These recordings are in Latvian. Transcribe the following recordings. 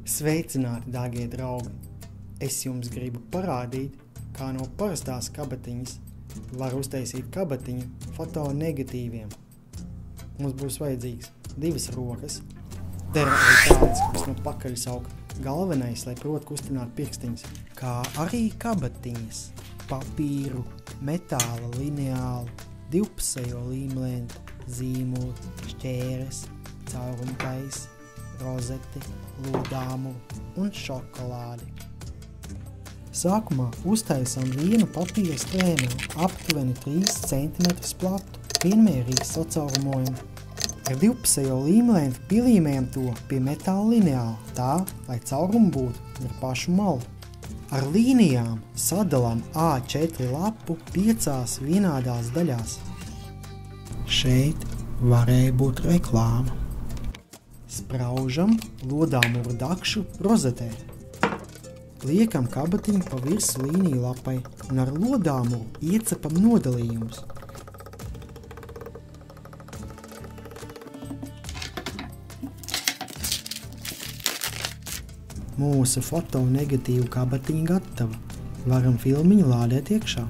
Sveicināti, dārgie draugi! Es jums gribu parādīt, kā no parastās kabatiņas var uztaisīt kabatiņu fotonegatīviem. Mums būs vajadzīgs 2 rokas, der arī tādas, kas no pakaļ sauk. Galvenais, lai prot kustināt pirkstiņas, kā arī kabatiņas, papīru, metāla lineālu, divpusējo līmlentu, zīmolu, šķēres, caurumtais, rozeti, lodāmu un šokolādi. Sākumā uztaisam vienu papīra strēmeli aptuveni 3 cm platu, vienmērīgi sacaurumojam. Ar divpusējo līmlentu pielīmējam to pie metāla lineāla tā, lai caurumu būtu ar pašu malu. Ar līnijām sadalām A4 lapu 5 vienādās daļās. Šeit varēja būt reklāma. Spraužam lodāmuru dakšu rozetē. Liekam kabatiņu pa virsmu līniju lapai un ar lodāmuru iecepam nodalījumus. Mūsu fotonegatīvu kabatiņa gatava. Varam filmiņu lādēt iekšā.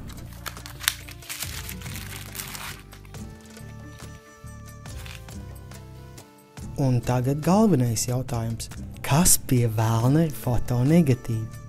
Un tagad galvenais jautājums. Kas pie velna ir fotonegatīvi?